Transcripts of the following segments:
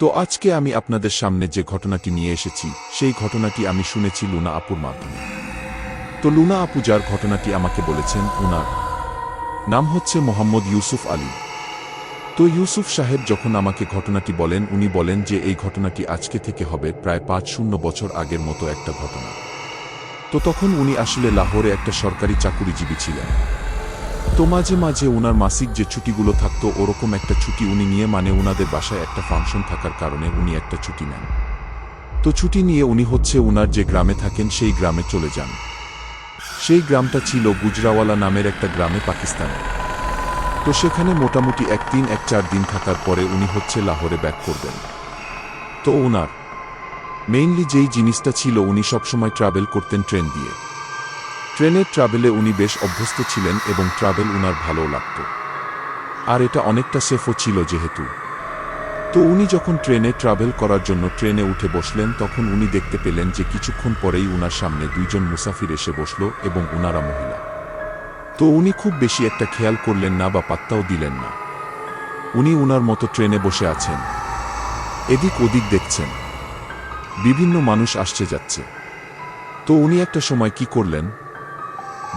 তো আজকে আমি আপনাদের সামনে যে ঘটনাটি নিয়ে এসেছি সেই ঘটনাটি আমি শুনেছি লুনা আপুর মাধ্যমে। তো লুনা আপু যার ঘটনাটি আমাকে বলেছেন উনার নাম হচ্ছে মোহাম্মদ ইউসুফ আলী। তো ইউসুফ সাহেব যখন আমাকে ঘটনাটি বলেন উনি বলেন যে এই ঘটনাটি আজকে থেকে হবে প্রায় ৫-০ বছর আগের মতো একটা ঘটনা। তো তখন উনি আসলে লাহোরে একটা সরকারি চাকুরিজীবী ছিলেন। তো মাঝে মাঝে উনার মাসিক যে ছুটিগুলো থাকতো ওরকম একটা ছুটি উনি নিয়ে মানে উনাদের বাসায় একটা ফাংশন থাকার কারণে উনি একটা ছুটি নেন। তো ছুটি নিয়ে উনি উনার যে গ্রামে থাকেন সেই গ্রামে চলে যান। সেই গ্রামটা ছিল গুজরাওয়ালা নামের একটা গ্রামে পাকিস্তানে। তো সেখানে মোটামুটি ১-৩-১-৪ দিন থাকার পরে উনি লাহোরে ব্যাক করবেন। তো উনার মেইনলি যেই জিনিসটা ছিল উনি সবসময় ট্রাভেল করতেন ট্রেন দিয়ে। ট্রেনের ট্রাভেলে উনি বেশ অভ্যস্ত ছিলেন এবং ট্রাভেল উনার ভালো লাগত। আর এটা অনেকটা সেফও ছিল যেহেতু। তো উনি যখন ট্রেনে ট্রাভেল করার জন্য ট্রেনে উঠে বসলেন তখন উনি দেখতে পেলেন যে কিছুক্ষণ পরেই উনার সামনে ২ জন মুসাফির এসে বসল এবং উনারা মহিলা। তো উনি খুব বেশি একটা খেয়াল করলেন না বা পাত্তাও দিলেন না। উনি উনার মতো ট্রেনে বসে আছেন, এদিক ওদিক দেখছেন, বিভিন্ন মানুষ আসছে যাচ্ছে। তো উনি একটা সময় কি করলেন,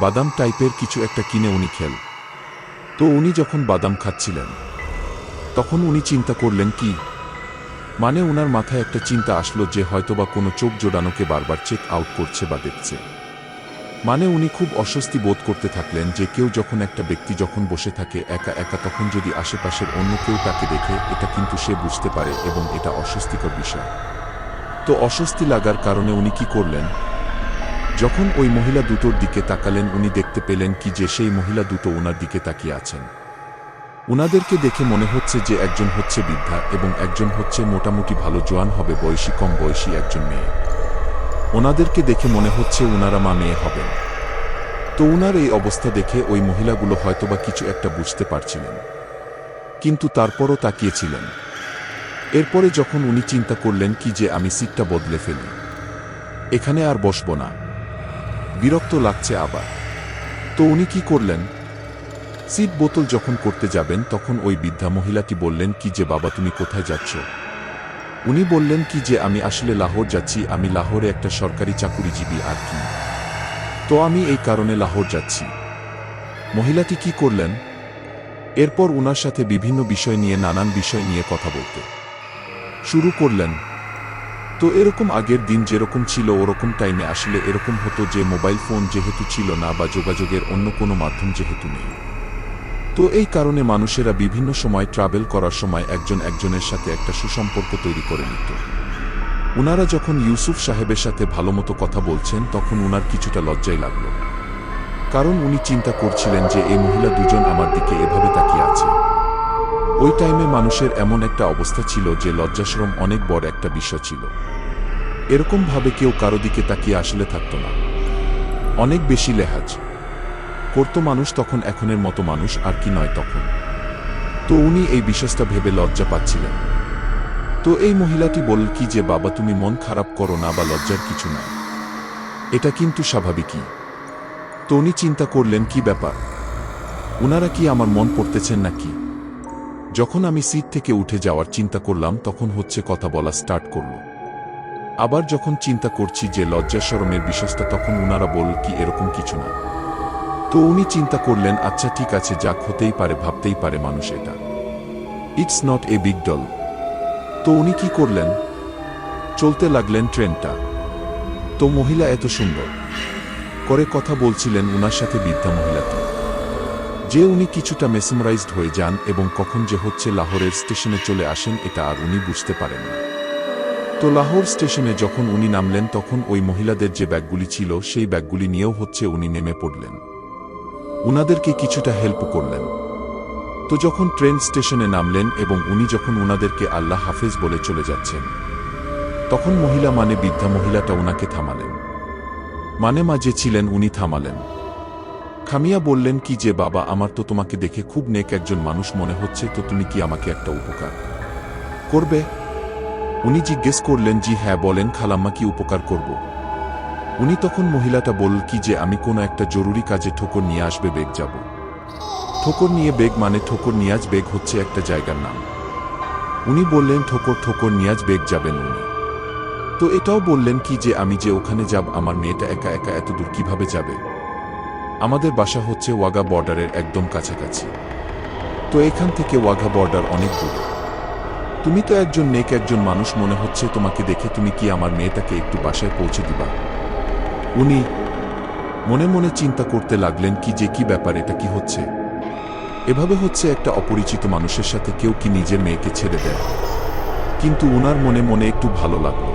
বাদাম টাইপের কিছু একটা কিনে উনি খেল। তো উনি যখন বাদাম খাচ্ছিলেন তখন উনি চিন্তা করলেন কি মানে উনার মাথায় একটা চিন্তা আসলো যে হয়তোবা কোনো চোখ জোড়ানোকে বারবার চেক আউট করছে বা দেখছে। মানে উনি খুব অস্বস্তি বোধ করতে থাকলেন যে কেউ যখন একটা ব্যক্তি যখন বসে থাকে একা একা তখন যদি আশেপাশের অন্য কেউ তাকে দেখে এটা কিন্তু সে বুঝতে পারে এবং এটা অস্বস্তিকর বিষয়। তো অস্বস্তি লাগার কারণে উনি কি করলেন, যখন ওই মহিলা দুটোর দিকে তাকালেন উনি দেখতে পেলেন কি যে সেই মহিলা দুটো ওনার দিকে তাকিয়ে আছেন। উনাদেরকে দেখে মনে হচ্ছে যে একজন বৃদ্ধা এবং একজন মোটামুটি ভালো জোয়ান হবে বয়সী কম বয়সী একজন মেয়ে। ওনাদেরকে দেখে মনে হচ্ছে উনারা মা মেয়ে হবেন। তো উনার এই অবস্থা দেখে ওই মহিলাগুলো হয়তোবা কিছু একটা বুঝতে পারছিলেন, কিন্তু তারপরও তাকিয়েছিলেন। এরপরে যখন উনি চিন্তা করলেন কি যে আমি সিটটা বদলে ফেলি, এখানে আর বসব না, বিরক্ত লাগছে আবার। তো উনি কি করলেন, সিট বোতল যখন করতে যাবেন তখন ওই বৃদ্ধা মহিলাটি বললেন কি যে বাবা তুমি কোথায় যাচ্ছ। উনি বললেন কি যে আমি আসলে লাহোর যাচ্ছি, আমি লাহোরে একটা সরকারি চাকুরিজীবী আর কি, তো আমি এই কারণে লাহোর যাচ্ছি। মহিলাটি কি করলেন, এরপর উনার সাথে বিভিন্ন বিষয় নিয়ে নানান বিষয় নিয়ে কথা বলতে শুরু করলেন। তো এরকম আগের দিন যেরকম ছিল ওরকম টাইমে আসলে এরকম হতো যে মোবাইল ফোন যেহেতু ছিল না বা যোগাযোগের অন্য কোনো মাধ্যম যেহেতু নেই, তো এই কারণে মানুষেরা বিভিন্ন সময় ট্রাভেল করার সময় একজন একজনের সাথে একটা সুসম্পর্ক তৈরি করে নিত। উনারা যখন ইউসুফ সাহেবের সাথে ভালোমতো কথা বলছেন তখন উনার কিছুটা লজ্জাই লাগলো, কারণ উনি চিন্তা করছিলেন যে এই মহিলা দুজন আমার দিকে এভাবে তাকিয়ে আছে। ওই টাইমে মানুষের এমন একটা অবস্থা ছিল যে লজ্জাশরম অনেক বড় একটা বিষয় ছিল। এরকম ভাবে কেউ কারো দিকে তাকিয়ে আসলে থাকত না, অনেক বেশি লেহাজ করত মানুষ তখন, এখনের মতো মানুষ আর কি নয় তখন। তো উনি এই বিষয়টা ভেবে লজ্জা পাচ্ছিলেন। তো এই মহিলাটি বলল কি যে বাবা তুমি মন খারাপ করো না বা লজ্জার কিছু নাই, এটা কিন্তু স্বাভাবিকই। তো উনি চিন্তা করলেন কি ব্যাপার, উনারা কি আমার মন পড়তেছেন নাকি। যখন আমি সিট থেকে উঠে যাওয়ার চিন্তা করলাম তখন কথা বলা স্টার্ট করল। আবার যখন চিন্তা করছি যে লজ্জা শরমের বিষয়টা তখন উনারা বলল কি এরকম কিছু না। তো উনি চিন্তা করলেন আচ্ছা ঠিক আছে যাক হতেই পারে, ভাবতেই পারে মানুষ, এটা it's not a big doll. তো উনি কি করলেন, চলতে লাগলেন ট্রেনটা। তো মহিলা এত সুন্দর করে কথা বলছিলেন উনার সাথে বৃদ্ধা মহিলাটি যে উনি কিছুটা মেসমারাইজড হয়ে যান এবং কখন যে লাহোরের স্টেশনে চলে আসেন এটা আর উনি বুঝতে পারেন না। তো লাহোর স্টেশনে যখন উনি নামলেন তখন ওই মহিলাদের যে ব্যাগগুলি ছিল সেই ব্যাগগুলি নিয়েও উনি নেমে পড়লেন, উনাদেরকে কিছুটা হেল্প করলেন। তো যখন ট্রেন স্টেশনে নামলেন এবং উনি যখন উনাদেরকে আল্লাহ হাফেজ বলে চলে যাচ্ছেন তখন মহিলা মানে বৃদ্ধা মহিলাটা উনাকে থামালেন, মানে মাঝে ছিলেন উনি থামালেন, খামিয়া বললেন কি যে বাবা আমার তো তোমাকে দেখে খুব নেক একজন মানুষ মনে হচ্ছে, তো তুমি কি আমাকে একটা উপকার করবে। উনি জিজ্ঞেস করলেন জি হ্যাঁ বলেন খালাম্মা কি উপকার করব। উনি তখন মহিলাটা বলল কি যে আমি কোনো একটা জরুরি কাজে ঠোকর নিয়ে আসবে বেগ যাব। ঠোকর নিয়ে বেগ মানে ঠোকর নিয়াজ বেগ একটা জায়গার নাম। উনি বললেন ঠোকর ঠোকর নিয়াজ বেগ যাবেন উনি। তো এটাও বললেন কি যে আমি যে ওখানে যাব আমার মেয়েটা একা একা এত দূর কিভাবে যাবে? আমাদের বাসা হচ্ছে ওয়াগা বর্ডারের একদম কাছাকাছি। তো এখান থেকে ওয়াঘা বর্ডার অনেক দূরে। তুমি তো একজন নেক একজন মানুষ, মনে হচ্ছে তোমাকে দেখে তুমি কি আমার মেয়েটাকে একটু বাসায় পৌঁছে দিবা? উনি মনে মনে চিন্তা করতে লাগলেন কি যে কি ব্যাপার, এটা কি হচ্ছে? এভাবে হচ্ছে একটা অপরিচিত মানুষের সাথে কেউ কি নিজের মেয়েকে ছেড়ে দেয়? কিন্তু উনার মনে মনে একটু ভালো লাগলো,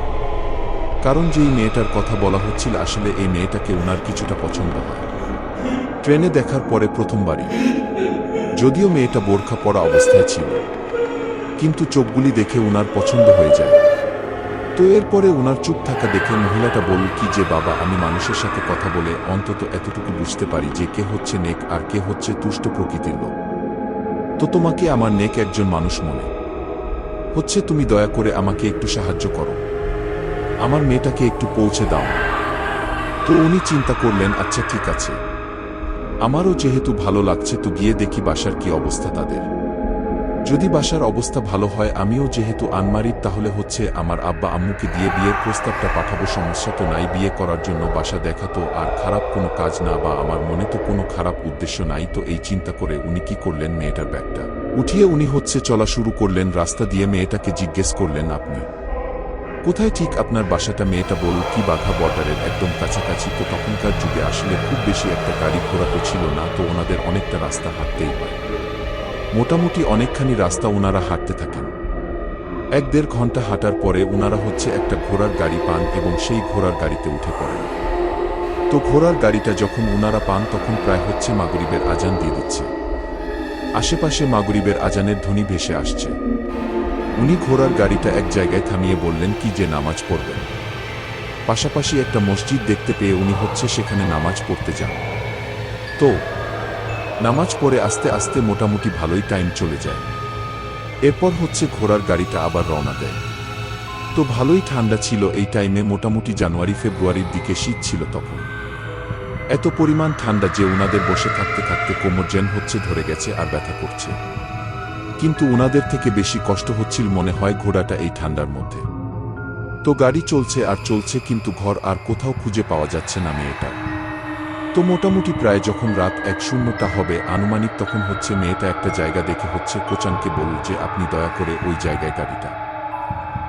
কারণ যেই মেয়েটার কথা বলা হচ্ছিল আসলে এই মেয়েটাকে উনার কিছুটা পছন্দ হয়। ট্রেনে দেখার পরে প্রথমবারই, যদিও মেয়েটা বোরখা পরা অবস্থায় ছিল, কিন্তু চোখগুলি দেখে উনার পছন্দ হয়ে যায়। তো এরপরে উনার চুপ থাকা দেখে মহিলাটা বলল কি যে বাবা, আমি মানুষের সাথে কথা বলে অন্তত এতটুকু বুঝতে পারি যে কে হচ্ছে নেক আর কে হচ্ছে তুষ্ট প্রকৃতির লোক। তো তোমাকে আমার নেক একজন মানুষ মনে হচ্ছে, তুমি দয়া করে আমাকে একটু সাহায্য করো, আমার মেয়েটাকে একটু পৌঁছে দাও। তো উনি চিন্তা করলেন আচ্ছা ঠিক আছে, আমারও যেহেতু ভালো লাগছে তো গিয়ে দেখি বাসার কি অবস্থা তাদের। যদি বাসার অবস্থা ভালো হয়, আমিও যেহেতু আনমারিড তাহলে হচ্ছে আমার আব্বা আম্মুকে দিয়ে বিয়ের প্রস্তাবটা পাঠাবো, সমস্যা তো নাই, বিয়ে করার জন্য বাসা দেখাতো আর খারাপ কোনো কাজ না, বা আমার মনে তো কোনো খারাপ উদ্দেশ্য নাই। তো এই চিন্তা করে উনি কি করলেন, মেয়েটার ব্যাগটা উঠিয়ে উনি হচ্ছে চলা শুরু করলেন রাস্তা দিয়ে। মেয়েটাকে জিজ্ঞেস করলেন আপনি কোথায়? ঠিক আপনার বাসাটা? মেয়েটা বলল কি বাঘা বর্ডারের একদম কাছাকাছি। তো তখনকার যুগে আসলে খুব বেশি একটা গাড়ি ঘোড়া তো ছিল না, তো ওনাদের অনেকটা রাস্তা হাঁটতেই হয়। মোটামুটি অনেকখানি রাস্তা ওনারা হাঁটতে থাকেন। 1-1.5 ঘন্টা হাঁটার পরে ওনারা হচ্ছে একটা ঘোড়ার গাড়ি পান এবং সেই ঘোড়ার গাড়িতে উঠে পড়েন। তো ঘোড়ার গাড়িটা যখন ওনারা পান তখন প্রায় হচ্ছে মাগরিবের আজান দিয়ে দিচ্ছে, আশেপাশে মাগরিবের আজানের ধ্বনি ভেসে আসছে। উনি ঘোড়ার গাড়িটা এক জায়গায় থামিয়ে বললেন কি যে নামাজ পড়বেন। পাশাপাশি একটা মসজিদ দেখতে পেয়ে উনি হচ্ছে সেখানে নামাজ পড়তে যান। তো নামাজ পড়ে আস্তে আস্তে মোটামুটি ভালোই টাইম চলে যায়। এরপর হচ্ছে ঘোড়ার গাড়িটা আবার রওনা দেয়। তো ভালোই ঠান্ডা ছিল এই টাইমে, মোটামুটি জানুয়ারি ফেব্রুয়ারির দিকে শীত ছিল তখন। এত পরিমাণ ঠান্ডা যে উনাদের বসে থাকতে থাকতে কোমর যেন হচ্ছে ধরে গেছে আর ব্যথা করছে। কিন্তু উনাদের থেকে বেশি কষ্ট হচ্ছিল মনে হয় ঘোড়াটা এই ঠান্ডার মধ্যে। তো গাড়ি চলছে আর চলছে, কিন্তু ঘর আর কোথাও খুঁজে পাওয়া যাচ্ছে না মেয়েটা। তো মোটামুটি প্রায় যখন রাত 1:00টা হবে আনুমানিক, তখন হচ্ছে মেয়েটা একটা জায়গা দেখে হচ্ছে কোচানকে বলল যে আপনি দয়া করে ওই জায়গায় গাড়িটা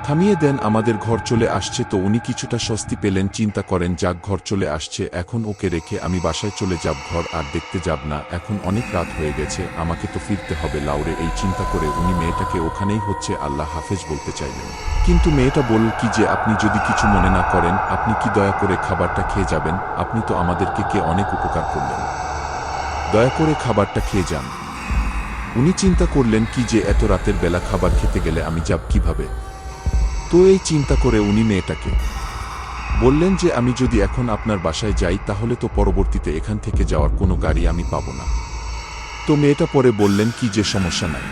থামিয়ে দেন, আমাদের ঘর চলে আসছে। তো উনি কিছুটা স্বস্তি পেলেন, চিন্তা করেন যাক ঘর চলে আসছে, এখন ওকে রেখে আমি বাসায় চলে যাব, ঘর আর দেখতে যাব না, এখন অনেক রাত হয়ে গেছে, আমাকে তো ফিরতে হবে লাউরে। এই চিন্তা করে উনি মেয়েটাকে ওখানেই হচ্ছে আল্লাহ হাফেজ বলতে চাইলেন। কিন্তু মেয়েটা বলল কি যে আপনি যদি কিছু মনে না করেন, আপনি কি দয়া করে খাবারটা খেয়ে যাবেন? আপনি তো আমাদেরকে অনেক উপকার করলেন, দয়া করে খাবারটা খেয়ে যান। উনি চিন্তা করলেন কি যে এত রাতের বেলা খাবার খেতে গেলে আমি যাব কিভাবে? তো এই চিন্তা করে উনি মেয়েটাকে বললেন যে আমি যদি এখন আপনার বাসায় যাই তাহলে তো পরবর্তীতে এখান থেকে যাওয়ার কোনো গাড়ি আমি পাব না। তো মেয়েটা পরে বললেন কি যে সমস্যা নাই,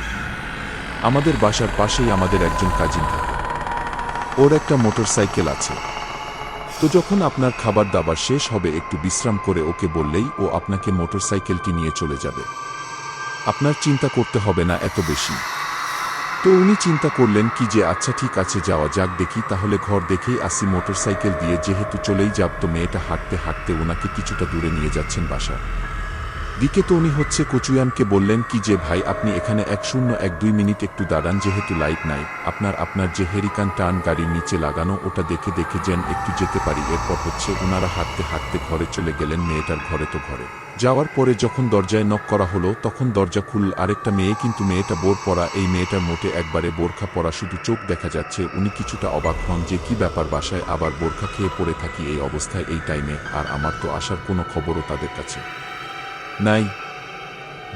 আমাদের বাসার পাশেই আমাদের একজন কাজিন থাকে, ওর একটা মোটরসাইকেল আছে। তো যখন আপনার খাবার দাবার শেষ হবে একটু বিশ্রাম করে ওকে বললেই ও আপনাকে মোটরসাইকেলটি নিয়ে চলে যাবে, আপনার চিন্তা করতে হবে না এত বেশি। তো উনি চিন্তা করলেন কি যে আচ্ছা ঠিক আছে যাওয়া যাক, দেখি তাহলে ঘর দেখেই আসি মোটরসাইকেল দিয়ে, যেহেতু চলেই যাব। তো মেয়েটা হাঁটতে হাঁটতে ওনাকে কিছুটা দূরে নিয়ে যাচ্ছেন বাসার দিকে। তো উনি হচ্ছে কচুয়ানকে বললেন কি যে ভাই আপনি এখানে 1-2 মিনিট একটু দাঁড়ান, যেহেতু লাইট নাই, আপনার যে হেরিকান টার্ন গাড়ির নিচে লাগানো ওটা দেখে যেন একটু যেতে পারি। এরপর হচ্ছে ওনারা হাঁটতে হাঁটতে ঘরে চলে গেলেন। মেয়েটার ঘরে তো ঘরে যাওয়ার পরে যখন দরজায় নক করা হলো তখন দরজা খুলল আরেকটা মেয়ে, কিন্তু মেয়েটা বোর পরা। এই মেয়েটার মোটে একবারে বোরখা পরা, শুধু চোখ দেখা যাচ্ছে। উনি কিছুটা অবাক হন যে কি ব্যাপার, বাসায় আবার বোরখা খেয়ে পড়ে থাকি এই অবস্থায় এই টাইমে, আর আমার তো আসার কোনো খবরও তাদের কাছে নাই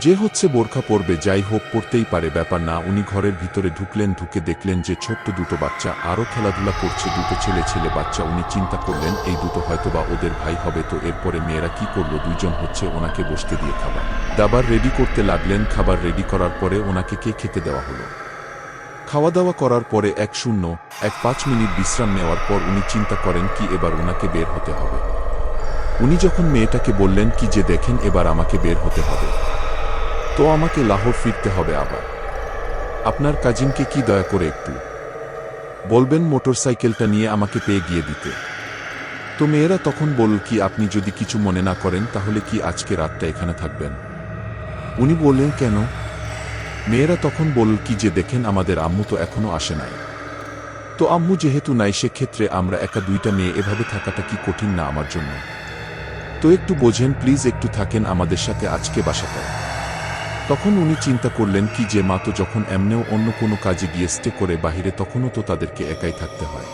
যে হচ্ছে বোরখা পরবে। যাই হোক পড়তেই পারে, ব্যাপার না। উনি ঘরের ভিতরে ঢুকলেন, ঢুকে দেখলেন যে ছোট্ট দুটো বাচ্চা আরও খেলাধুলা করছে, দুটো ছেলে বাচ্চা। উনি চিন্তা করলেন এই দুটো হয়তোবা ওদের ভাই হবে। তো এরপরে মেয়েরা কি করলো, দুইজন হচ্ছে ওনাকে বসতে দিয়ে খাবার দাবার রেডি করতে লাগলেন। খাবার রেডি করার পরে ওনাকে খেতে দেওয়া হলো। খাওয়া দাওয়া করার পরে 5 মিনিট বিশ্রাম নেওয়ার পর উনি চিন্তা করেন কি এবার ওনাকে বের হতে হবে। উনি যখন মেয়েটাকে বললেন কি যে দেখেন এবার আমাকে বের হতে হবে, তো আমাকে লাহোর ফিরতে হবে আবার। আপনার কাজিনকে কি দয়া করে একটু বলবেন মোটরসাইকেলটা নিয়ে আমাকে পেয়ে গিয়ে দিতে। তো মেয়েরা তখন বলল কি আপনি যদি কিছু মনে না করেন তাহলে কি আজকে রাতটা এখানে থাকবেন? উনি বললেন কেন? মেয়েরা তখন বলল কি যে দেখেন আমাদের আম্মু তো এখনো আসে নাই। তো আম্মু যেহেতু নাই সেক্ষেত্রে আমরা একা দুইটা মেয়ে এভাবে থাকাটা কি কঠিন না আমার জন্য? তো একটু বোঝেন প্লিজ, একটু থাকেন আমাদের সাথে আজকে বাসাটায়। তখন উনি চিন্তা করলেন কি যে মা তো যখন এমনেও অন্য কোনো কাজে গিয়ে স্টে করে বাহিরে তখনও তো তাদেরকে একাই থাকতে হয়,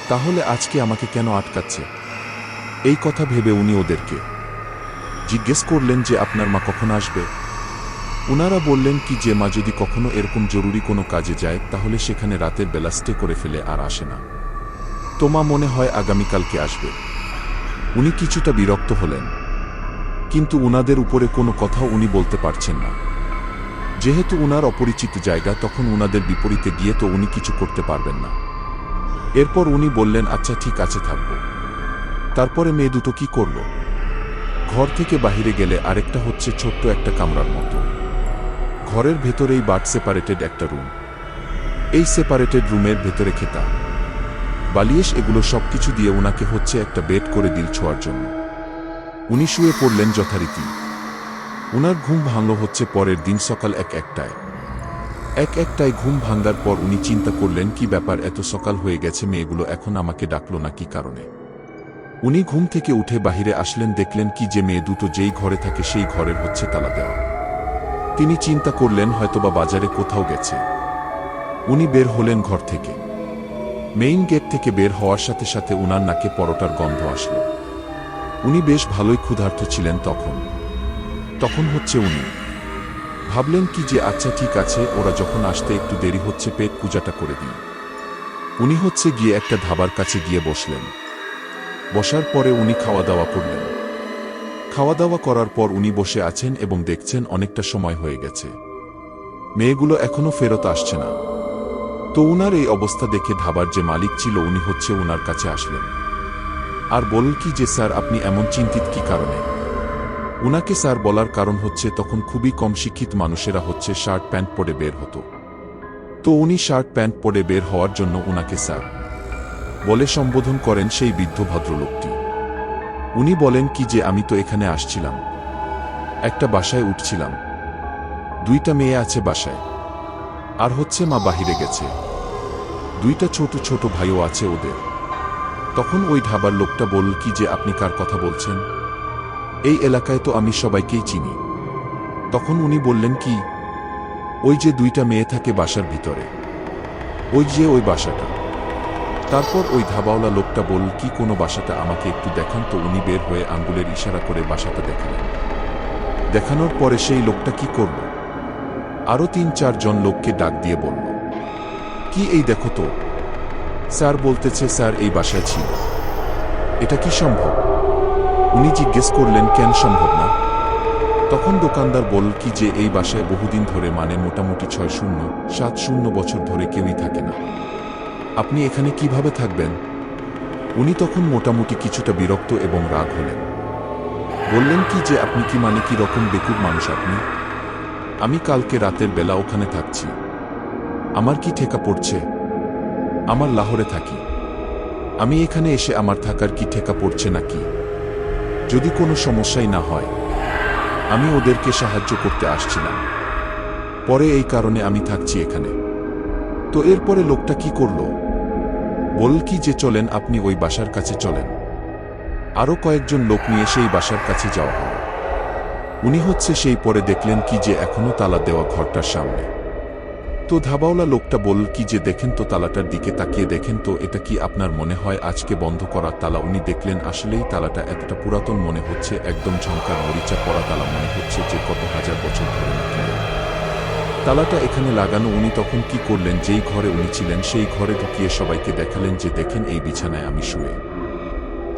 তাহলে আজকে আমাকে কেন আটকাচ্ছে? এই কথা ভেবে উনি ওদেরকে জিজ্ঞেস করলেন যে আপনার মা কখন আসবে? উনারা বললেন কি যে মা যদি কখনো এরকম জরুরি কোনো কাজে যায় তাহলে সেখানে রাতের বেলা স্টে করে ফেলে আর আসে না। তো মা মনে হয় আগামীকালকে আসবে। উনি কিছুটা বিরক্ত হলেন, কিন্তু উনাদের উপরে কোনো কথাও উনি বলতে পারছেন না। যেহেতু উনার অপরিচিত জায়গা তখন উনাদের বিপরীতে গিয়ে তো উনি কিছু করতে পারবেন না। এরপর উনি বললেন আচ্ছা ঠিক আছে থাকব। তারপরে মেয়ে দুটো কি করল? ঘর থেকে বাহিরে গেলে আরেকটা হচ্ছে ছোট্ট একটা কামরার মতো। ঘরের ভেতরেই বাট সেপারেটেড একটা রুম। এই সেপারেটেড রুমের ভেতরে খেতা বালিশ এগুলো সবকিছু দিয়ে উনাকে হচ্ছে একটা বেড করে দিল ছোঁয়ার জন্য। উনি শুয়ে পড়লেন যথারীতি। উনার ঘুম ভাঙল হচ্ছে পরের দিন সকাল একটায় ঘুম ভাঙ্গার পর উনি চিন্তা করলেন কি ব্যাপার, এত সকাল হয়ে গেছে মেয়েগুলো এখন আমাকে ডাকলো না কি কারণে? উনি ঘুম থেকে উঠে বাহিরে আসলেন, দেখলেন কি যে মেয়ে দুটো যেই ঘরে থাকে সেই ঘরের হচ্ছে তালা দেওয়া। তিনি চিন্তা করলেন হয়তোবা বাজারে কোথাও গেছে। উনি বের হলেন ঘর থেকে। মেইন গেট থেকে বের হওয়ার সাথে সাথে উনার নাকে পরোটার গন্ধ আসলো। উনি বেশ ভালোই ক্ষুধার্ত ছিলেন তখন হচ্ছে উনি ভাবলেন কি যে আচ্ছা ঠিক আছে, ওরা যখন আসতে একটু দেরি হচ্ছে পেট পূজাটা করে দিই। উনি হচ্ছে গিয়ে একটা ধাবার কাছে গিয়ে বসলেন। বসার পরে উনি খাওয়া দাওয়া করলেন। খাওয়া দাওয়া করার পর উনি বসে আছেন এবং দেখছেন অনেকটা সময় হয়ে গেছে, মেয়েগুলো এখনো ফেরত আসছে না। তো উনার এই অবস্থা দেখে ধাবার যে মালিক ছিল উনি হচ্ছে উনার কাছে আসলেন আর বলল কি যে স্যার আপনি এমন চিন্তিত কি কারণে? উনাকে স্যার বলার কারণ হচ্ছে তখন খুবই কম শিক্ষিত মানুষেরা হচ্ছে শার্ট প্যান্ট পরে বের হতো। তো উনি শার্ট প্যান্ট পরে বের হওয়ার জন্য উনাকে স্যার বলে সম্বোধন করেন সেই বৃদ্ধ ভদ্রলোকটি। উনি বলেন কি যে আমি তো এখানে আসছিলাম, একটা বাসায় উঠছিলাম, দুইটা মেয়ে আছে বাসায়, আর হচ্ছে মা বাহিরে গেছে, দুইটা ছোট ছোট ভাইও আছে ওদের। তখন ওই ধাবার লোকটা বলল কি যে আপনি কার কথা বলছেন? এই এলাকায় তো আমি সবাইকেই চিনি। তখন উনি বললেন কি ওই যে দুইটা মেয়ে থাকে বাসার ভিতরে, ওই যে ওই বাসাটা। তারপর ওই ধাবাওয়ালা লোকটা বলল কি কোনো বাসাটা আমাকে একটু দেখান। তো উনি বের হয়ে আঙ্গুলের ইশারা করে বাসাটা দেখালেন। দেখানোর পরে সেই লোকটা কি করল, আরো ৩-৪ জন লোককে ডাক দিয়ে বলল কি এই দেখো তো, স্যার বলতেছে স্যার এই বাসায় ছিল। এটা কি সম্ভব? উনি জিজ্ঞেস করলেন কেন সম্ভব না? তখন দোকানদার বলল কি যে এই বাসায় বহুদিন ধরে মানে মোটামুটি 6-0-7-0 বছর ধরে কেউই থাকে না, আপনি এখানে কিভাবে থাকবেন? উনি তখন মোটামুটি কিছুটা বিরক্ত এবং রাগ হলেন। বললেন কি যে আপনি কি মানে কি রকম বেকুব মানুষ আপনি? আমি কালকে রাতের বেলা ওখানে থাকছি, আমার কি ঠেকা পড়ছে? আমার লাহোরে থাকি, আমি এখানে এসে আমার থাকার কি ঠেকা পড়ছে নাকি? যদি কোনো সমস্যাই না হয়, আমি ওদেরকে সাহায্য করতে আসছিলাম, পরে এই কারণে আমি থাকছি এখানে। তো এরপরে লোকটা কি করল, বলল কি যে চলেন আপনি ওই বাসার কাছে চলেন। আরো কয়েকজন লোক নিয়ে সেই বাসার কাছে যাওয়া হল। উনি হচ্ছে সেই পরে দেখলেন কি যে এখনো তালা দেওয়া ঘরটার সামনে। তো ধাবাওয়ালা লোকটা বলল কি যে দেখেন তো তালাটার দিকে তাকিয়ে দেখেন তো, এটা কি আপনার মনে হয় আজকে বন্ধ করা তালা? উনি দেখলেন আসলেই তালাটা এতটা পুরাতন মনে হচ্ছে, একদম ঝংকার মরিচা পড়া তালা, মনে হচ্ছে যে কত হাজার বছর ধরে নাকি তালাটা এখানে লাগানো। উনি তখন কি করলেন, যেই ঘরে উনি ছিলেন সেই ঘরে ঢুকিয়ে সবাইকে দেখালেন যে দেখেন এই বিছানায় আমি শুয়ে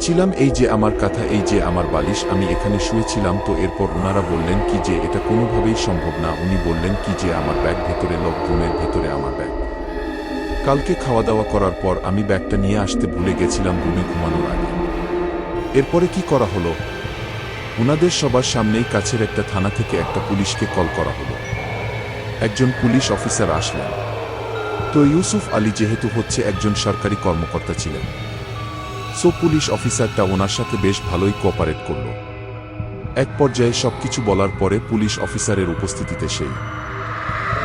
ছিলাম, এই যে আমার কাঁথা, এই যে আমার বালিশ, আমি এখানে শুয়েছিলাম। তো এরপর ওনারা বললেন কি যে এটা কোনোভাবেই সম্ভব না। উনি বললেন কি যে আমার ব্যাগ ভেতরে লক, রুমের ভেতরে আমার ব্যাগ। কালকে খাওয়া দাওয়া করার পর আমি ব্যাগটা নিয়ে আসতে ভুলে গেছিলাম রুমে ঘুমানোর আগে। এরপরে কি করা হলো, উনাদের সবার সামনেই কাছের একটা থানা থেকে একটা পুলিশকে কল করা হলো। একজন পুলিশ অফিসার আসলেন। তো ইউসুফ আলী যেহেতু হচ্ছে একজন সরকারি কর্মকর্তা ছিলেন, সো পুলিশ অফিসারটা ওনার সাথে বেশ ভালোই কোঅপারেট করল। এক পর্যায়ে সবকিছু বলার পরে পুলিশ অফিসারের উপস্থিতিতে সেই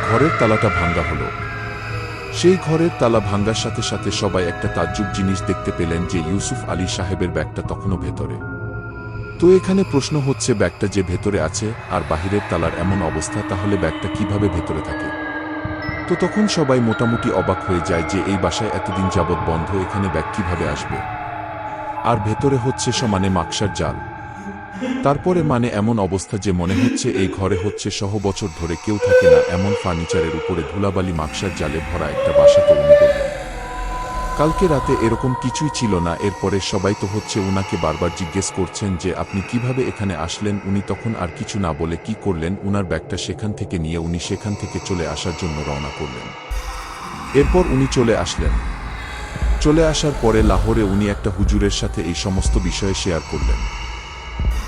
ঘরের তালাটা ভাঙ্গা হলো। সেই ঘরের তালা ভাঙ্গার সাথে সাথে সবাই একটা তাজ্জুব জিনিস দেখতে পেলেন যে ইউসুফ আলী সাহেবের ব্যাগটা তখনও ভেতরে। তো এখানে প্রশ্ন হচ্ছে, ব্যাগটা যে ভেতরে আছে আর বাহিরের তালার এমন অবস্থা, তাহলে ব্যাগটা কিভাবে ভেতরে থাকে? তো তখন সবাই মোটামুটি অবাক হয়ে যায় যে এই বাসায় এতদিন যাবৎ বন্ধ, এখানে ব্যাগ কিভাবে আসবে? আর ভেতরে হচ্ছে সমানে মাকসার জাল। তারপরে মানে এমন অবস্থা যে মনে হচ্ছে এই ঘরে হচ্ছে বছর ধরে কেউ থাকে না, এমন ফার্নিচারের উপরে ধুলাবালি মাকসার জালে ভরা একটা বাসা। তো উনি বললেন, কালকে রাতে এরকম কিছুই ছিল না। এরপরে সবাই তো হচ্ছে উনাকে বারবার জিজ্ঞেস করছেন যে আপনি কিভাবে এখানে আসলেন। উনি তখন আর কিছু না বলে কি করলেন, উনার ব্যাগটা সেখান থেকে নিয়ে উনি সেখান থেকে চলে আসার জন্য রওনা করলেন। এরপর উনি চলে আসলেন। চলে আসার পরে লাহোরে উনি একটা হুজুরের সাথে এই সমস্ত বিষয়ে শেয়ার করলেন।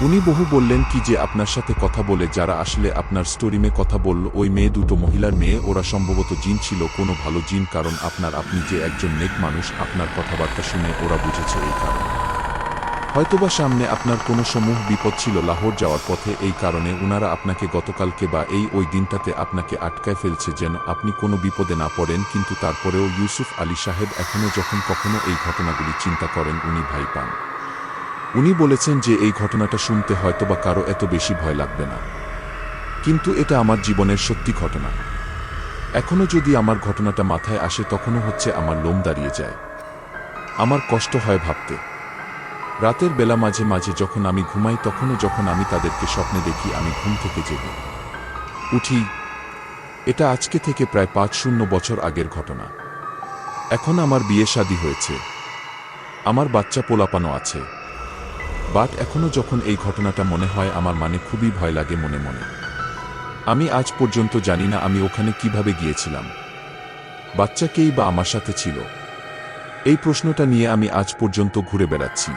উনি বহু বললেন কি যে আপনার সাথে কথা বলে যারা আসলে আপনার স্টোরিমে কথা বলল, ওই মেয়ে দুটো মহিলার মেয়ে, ওরা সম্ভবত জিন ছিল, কোনো ভালো জিন। কারণ আপনি যে একজন নেক মানুষ, আপনার কথাবার্তা শুনে ওরা বুঝেছে এই কারণে। হয়তোবা সামনে আপনার কোনো সমূহ বিপদ ছিল লাহোর যাওয়ার পথে, এই কারণে উনারা আপনাকে গতকালকে বা ওই দিনটাতে আপনাকে আটকায় ফেলছে যেন আপনি কোনো বিপদে না পড়েন। কিন্তু তারপরেও ইউসুফ আলী সাহেব এখনও যখন কখনো এই ঘটনাগুলি চিন্তা করেন, উনি ভয় পান। উনি বলেছেন যে এই ঘটনাটা শুনতে হয়তোবা কারো এত বেশি ভয় লাগবে না, কিন্তু এটা আমার জীবনের সত্যি ঘটনা। এখনো যদি আমার ঘটনাটা মাথায় আসে তখনও হচ্ছে আমার লোম দাঁড়িয়ে যায়, আমার কষ্ট হয় ভাবতে। রাতের বেলা মাঝে মাঝে যখন আমি ঘুমাই, তখনও যখন আমি তাদেরকে স্বপ্নে দেখি, আমি ঘুম থেকে জেগে উঠি। এটা আজকে থেকে প্রায় ৫-০ বছর আগের ঘটনা। এখন আমার বিয়ে শাদী হয়েছে, আমার বাচ্চা পোলাপানো আছে, বাট এখনো যখন এই ঘটনাটা মনে হয় আমার মানে খুবই ভয় লাগে মনে মনে। আমি আজ পর্যন্ত জানি না আমি ওখানে কিভাবে গিয়েছিলাম, বাচ্চাকেই বা আমার সাথে ছিল। এই প্রশ্নটা নিয়ে আমি আজ পর্যন্ত ঘুরে বেড়াচ্ছি।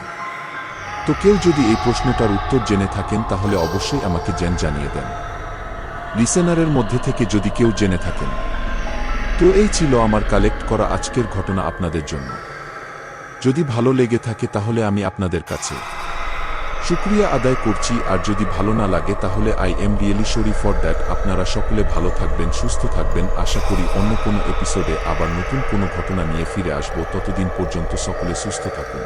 তো কেউ যদি এই প্রশ্নটার উত্তর জেনে থাকেন তাহলে অবশ্যই আমাকে জানিয়ে দেন। লিসেনারের মধ্যে থেকে যদি কেউ জেনে থাকেন। তো এই ছিল আমার কালেক্ট করা আজকের ঘটনা আপনাদের জন্য। যদি ভালো লেগে থাকে তাহলে আমি আপনাদের কাছে শুকরিয়া আদায় করছি, আর যদি ভালো না লাগে তাহলে I am really sorry for that. আপনারা সকলে ভালো থাকবেন, সুস্থ থাকবেন। আশা করি অন্য কোনো এপিসোডে আবার নতুন কোনো ঘটনা নিয়ে ফিরে আসব। ততদিন পর্যন্ত সকলে সুস্থ থাকুন।